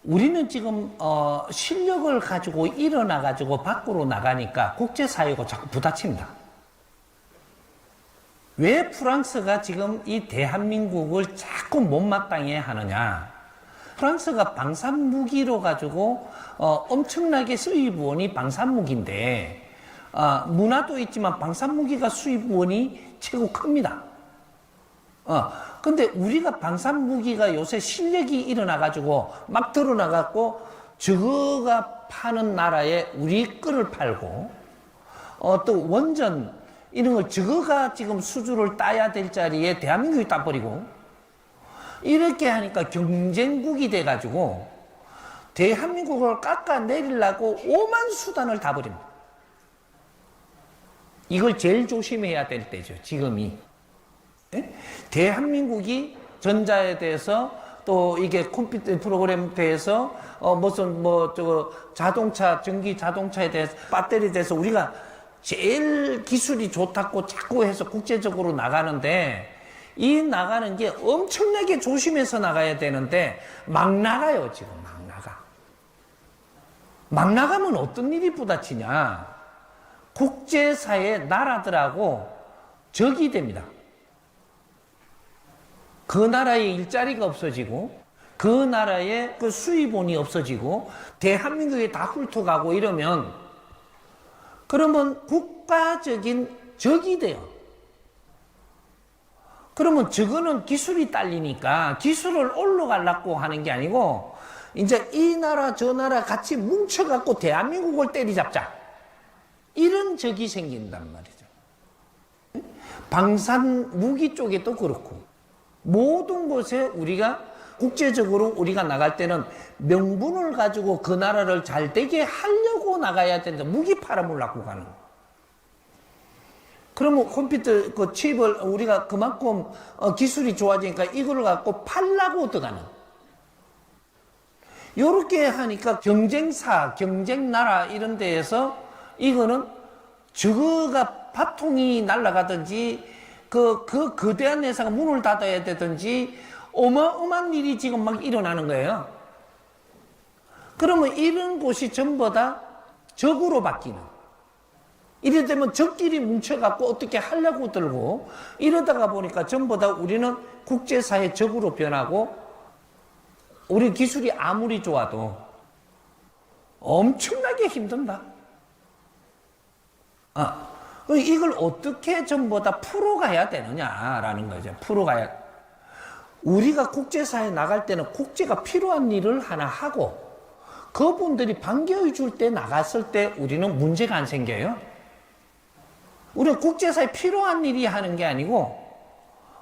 우리는 지금 실력을 가지고 일어나 가지고 밖으로 나가니까 국제사회가 자꾸 부딪힙니다. 왜 프랑스가 지금 이 대한민국을 자꾸 못마땅해 하느냐? 프랑스가 방산무기로 가지고 엄청나게 수입원이 방산무기인데 문화도 있지만 방산무기가 수입원이 최고 큽니다. 근데 우리가 방산무기가 요새 실력이 일어나가지고 막 드러나갖고 저거가 파는 나라에 우리 거를 팔고 또 원전 이런 걸 저거가 지금 수주를 따야 될 자리에 대한민국이 따버리고 이렇게 하니까 경쟁국이 돼가지고 대한민국을 깎아내리려고 오만 수단을 다 버립니다. 이걸 제일 조심해야 될 때죠, 지금이. 대한민국이 전자에 대해서 또 이게 컴퓨터 프로그램에 대해서 무슨 자동차 전기 자동차에 대해서 배터리에 대해서 우리가 제일 기술이 좋다고 자꾸 해서 국제적으로 나가는데 이 나가는 게 엄청나게 조심해서 나가야 되는데 막 나가요. 지금 막 나가면 어떤 일이 부딪히냐, 국제사회 나라들하고 적이 됩니다. 그 나라의 일자리가 없어지고 그 나라의 그 수입원이 없어지고 대한민국이 다 훑어가고 이러면 그러면 국가적인 적이 돼요. 그러면 저거는 기술이 딸리니까 기술을 올라가려고 하는 게 아니고 이제 이 나라 저 나라 같이 뭉쳐갖고 대한민국을 때리잡자, 이런 적이 생긴단 말이죠. 방산 무기 쪽에도 그렇고 모든 곳에 우리가 국제적으로 우리가 나갈 때는 명분을 가지고 그 나라를 잘 되게 하려고 나가야 된다. 무기 팔아먹으려고 가는 거. 그러면 컴퓨터 그 칩을 우리가 그만큼 기술이 좋아지니까 이걸 갖고 팔라고 들어가는. 요렇게 하니까 경쟁사, 경쟁나라 이런 데에서 이거는 저거가 밥통이 날아가든지 그 거대한 회사가 문을 닫아야 되든지 어마어마한 일이 지금 막 일어나는 거예요. 그러면 이런 곳이 전부 다 적으로 바뀌는. 이래 되면 적끼리 뭉쳐갖고 어떻게 하려고 들고 이러다가 보니까 전부 다 우리는 국제사회 적으로 변하고 우리 기술이 아무리 좋아도 엄청나게 힘든다. 이걸 어떻게 전부 다 풀어가야 되느냐라는 거죠. 풀어가야. 우리가 국제사회에 나갈 때는 국제가 필요한 일을 하나 하고 그분들이 반겨해 줄 때 나갔을 때 우리는 문제가 안 생겨요. 우리는 국제사회에 필요한 일이 하는 게 아니고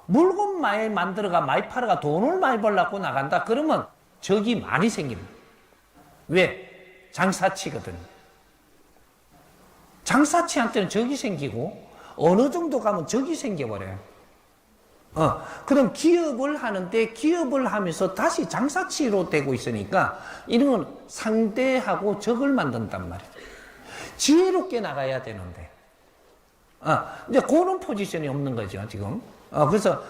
물건 많이 만들어가 많이 팔아가 돈을 많이 벌려고 나간다. 그러면 적이 많이 생깁니다. 왜? 장사치거든. 장사치한테는 적이 생기고 어느 정도 가면 적이 생겨버려요. 그럼 기업을 하는데 기업을 하면서 다시 장사치로 되고 있으니까 이런 건 상대하고 적을 만든단 말이에요. 지혜롭게 나가야 되는데 이제 그런 포지션이 없는 거죠 지금. 그래서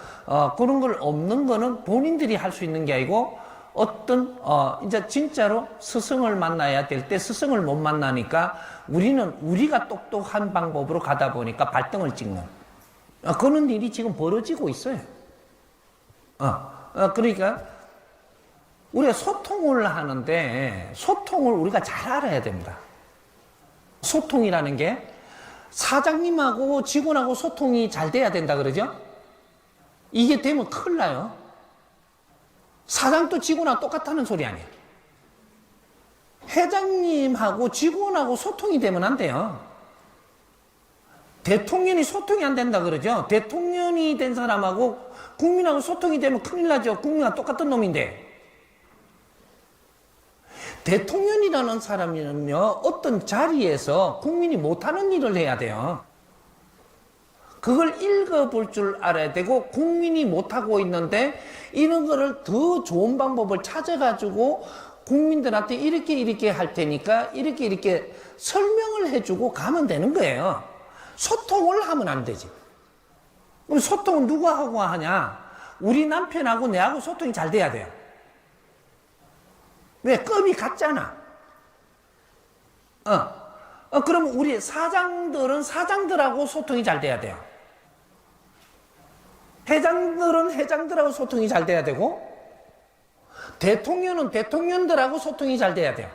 그런 걸 없는 거는 본인들이 할 수 있는 게 아니고 어떤 이제 진짜로 스승을 만나야 될 때 스승을 못 만나니까 우리는 우리가 똑똑한 방법으로 가다 보니까 발등을 찍는 그런 일이 지금 벌어지고 있어요. 그러니까 우리가 소통을 하는데 소통을 우리가 잘 알아야 됩니다. 소통이라는 게 사장님하고 직원하고 소통이 잘 돼야 된다 그러죠? 이게 되면 큰일 나요. 사장도 직원하고 똑같다는 소리 아니에요. 회장님하고 직원하고 소통이 되면 안 돼요. 대통령이 소통이 안 된다 그러죠. 대통령이 된 사람하고 국민하고 소통이 되면 큰일 나죠. 국민과 똑같은 놈인데. 대통령이라는 사람은요, 어떤 자리에서 국민이 못하는 일을 해야 돼요. 그걸 읽어볼 줄 알아야 되고, 국민이 못하고 있는데, 이런 거를 더 좋은 방법을 찾아가지고, 국민들한테 이렇게 할 테니까, 이렇게 설명을 해주고 가면 되는 거예요. 소통을 하면 안 되지. 그럼 소통은 누구하고 하냐? 우리 남편하고 내하고 소통이 잘 돼야 돼요. 왜? 급이 같잖아. 그럼 우리 사장들은 사장들하고 소통이 잘 돼야 돼요. 회장들은 회장들하고 소통이 잘 돼야 되고, 대통령은 대통령들하고 소통이 잘 돼야 돼요.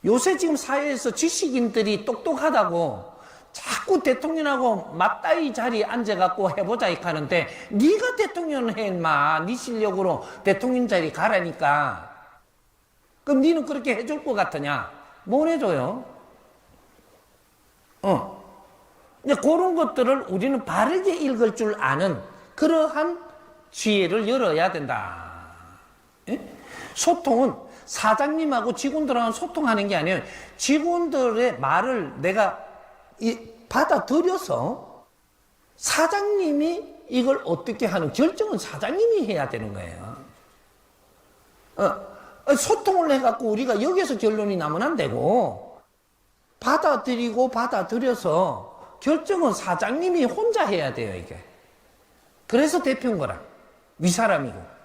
요새 지금 사회에서 지식인들이 똑똑하다고 자꾸 대통령하고 맞다이 자리에 앉아갖고 해보자 이렇게 하는데, 네가 대통령 해 인마. 네 실력으로 대통령 자리 가라니까. 그럼 니는 그렇게 해줄 것 같으냐? 못 해줘요. 이제 그런 것들을 우리는 바르게 읽을 줄 아는 그러한 지혜를 열어야 된다. 예? 소통은 사장님하고 직원들하고 소통하는 게 아니에요. 직원들의 말을 내가 받아들여서 사장님이 이걸 어떻게 하는 결정은 사장님이 해야 되는 거예요. 소통을 해갖고 우리가 여기서 결론이 나면 안 되고, 받아들여서 결정은 사장님이 혼자 해야 돼요, 이게. 그래서 대표인 거라. 윗사람이고.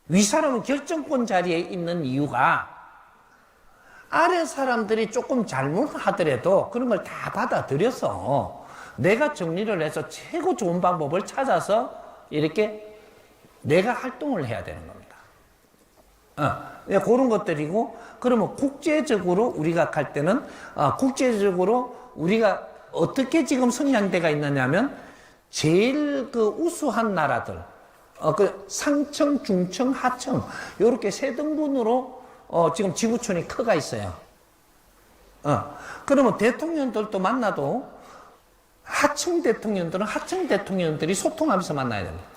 윗사람은 결정권 자리에 있는 이유가 아래 사람들이 조금 잘못하더라도 그런 걸 다 받아들여서 내가 정리를 해서 최고 좋은 방법을 찾아서 이렇게 내가 활동을 해야 되는 겁니다. 그런 것들이고, 그러면 국제적으로 우리가 갈 때는, 국제적으로 우리가 어떻게 지금 성향대가 있느냐면, 제일 그 우수한 나라들, 그 상층, 중층, 하층, 요렇게 세 등분으로, 지금 지구촌이 커가 있어요. 그러면 대통령들도 만나도, 하층 대통령들은 하층 대통령들이 소통하면서 만나야 됩니다.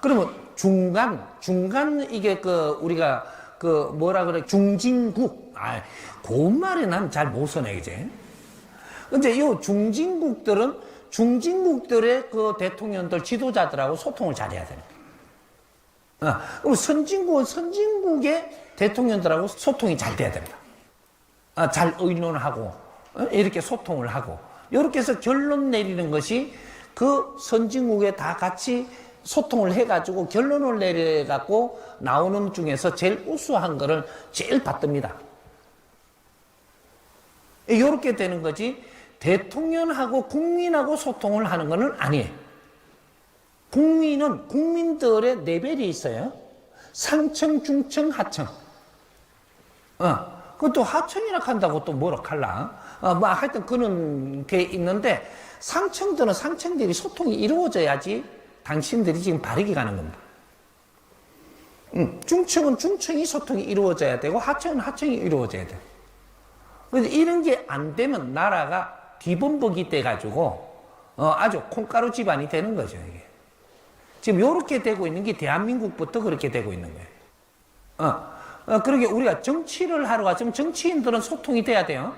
그러면 중간, 이게 우리가 뭐라 그래, 중진국. 고운 말에 난 잘 못 써내, 이제. 근데 이 중진국들의 그 대통령들, 지도자들하고 소통을 잘해야 됩니다. 그럼 선진국의 대통령들하고 소통이 잘 돼야 됩니다. 잘 의논하고, 이렇게 소통을 하고, 이렇게 해서 결론 내리는 것이 그 선진국에 다 같이 소통을 해가지고 결론을 내려갖고 나오는 중에서 제일 우수한 거를 제일 받듭니다. 이렇게 되는 거지, 대통령하고 국민하고 소통을 하는 거는 아니에요. 국민들의 레벨이 있어요. 상층, 중층, 하층. 그것도 하층이라 한다고 또 뭐라 할라. 하여튼 그런 게 있는데, 상층들은 상층들이 소통이 이루어져야지 당신들이 지금 바르게 가는 겁니다. 중층은 중층이 소통이 이루어져야 되고, 하층은 하층이 이루어져야 돼요. 그래서 이런 게 안 되면 나라가 뒤범벅이 돼가지고, 아주 콩가루 집안이 되는 거죠, 이게. 지금 이렇게 되고 있는 게 대한민국부터 그렇게 되고 있는 거예요. 그러게 우리가 정치를 하러 갔으면 정치인들은 소통이 돼야 돼요.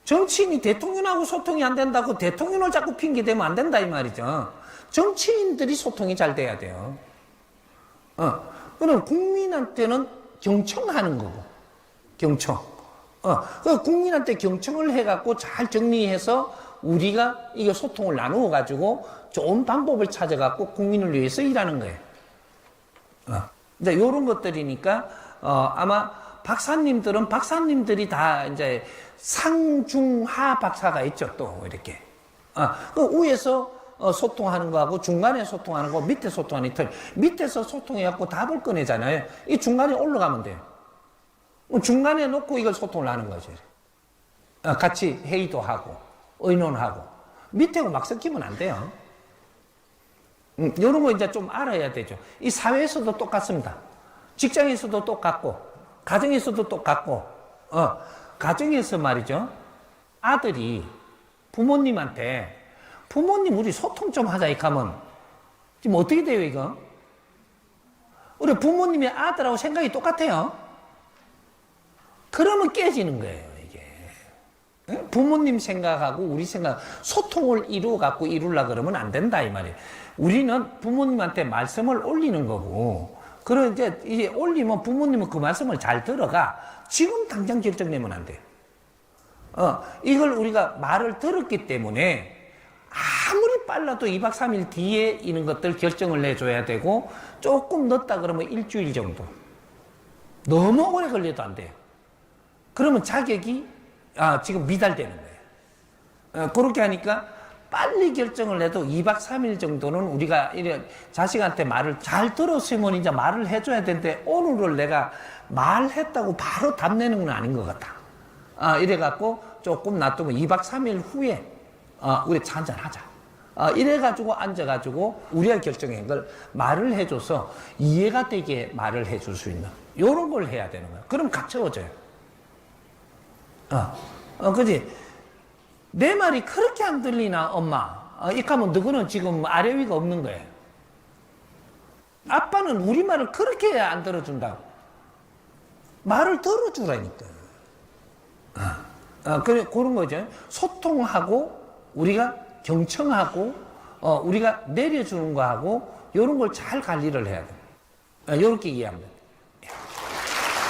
정치인이 대통령하고 소통이 안 된다고 대통령을 자꾸 핑계대면 안 된다, 이 말이죠. 정치인들이 소통이 잘 돼야 돼요. 그럼 국민한테는 경청하는 거고, 경청. 그 국민한테 경청을 해갖고 잘 정리해서 우리가 이거 소통을 나누어가지고 좋은 방법을 찾아갖고 국민을 위해서 일하는 거예요. 이제 이런 것들이니까, 아마 박사님들이 다 이제 상중하 박사가 있죠, 또 이렇게. 그 위에서 소통하는 거하고 중간에 소통하는 거, 밑에 소통하는 거, 밑에서 소통해갖고 답을 꺼내잖아요. 이 중간에 올라가면 돼요. 중간에 놓고 이걸 소통을 하는 거죠. 같이 회의도 하고, 의논하고. 밑에고 막 섞이면 안 돼요. 이런 거 이제 좀 알아야 되죠. 이 사회에서도 똑같습니다. 직장에서도 똑같고, 가정에서도 똑같고, 가정에서 말이죠. 아들이 부모님한테, 부모님 우리 소통 좀 하자 이렇게 하면 지금 어떻게 돼요, 이거? 우리 부모님이 아들하고 생각이 똑같아요. 그러면 깨지는 거예요, 이게. 부모님 생각하고 우리 생각, 소통을 이루려고 그러면 안 된다, 이 말이에요. 우리는 부모님한테 말씀을 올리는 거고, 그런 이제 올리면 부모님은 그 말씀을 잘 들어가. 지금 당장 결정 내면 안 돼요. 이걸 우리가 말을 들었기 때문에 아무리 빨라도 2박 3일 뒤에 이런 것들 결정을 내줘야 되고, 조금 늦다 그러면 일주일 정도. 너무 오래 걸려도 안 돼요. 그러면 자격이 지금 미달되는 거예요. 그렇게 하니까 빨리 결정을 해도 2박 3일 정도는 우리가 자식한테 말을 잘 들었으면 이제 말을 해줘야 되는데, 오늘을 내가 말했다고 바로 답 내는 건 아닌 것 같아. 이래갖고 조금 놔두면 2박 3일 후에 우리 차 한잔 하자. 이래가지고 앉아가지고 우리가 결정한 걸 말을 해줘서 이해가 되게 말을 해줄 수 있는 요런 걸 해야 되는 거야. 그럼 가까워져요. 그지? 내 말이 그렇게 안 들리나, 엄마? 이렇게 하면 너는 지금 아래 위가 없는 거예요. 아빠는 우리 말을 그렇게 안 들어준다. 말을 들어주라니까. 그런 거죠. 소통하고, 우리가 경청하고, 우리가 내려주는 거하고, 요런 걸 잘 관리를 해야 돼. 요렇게 이해합니다.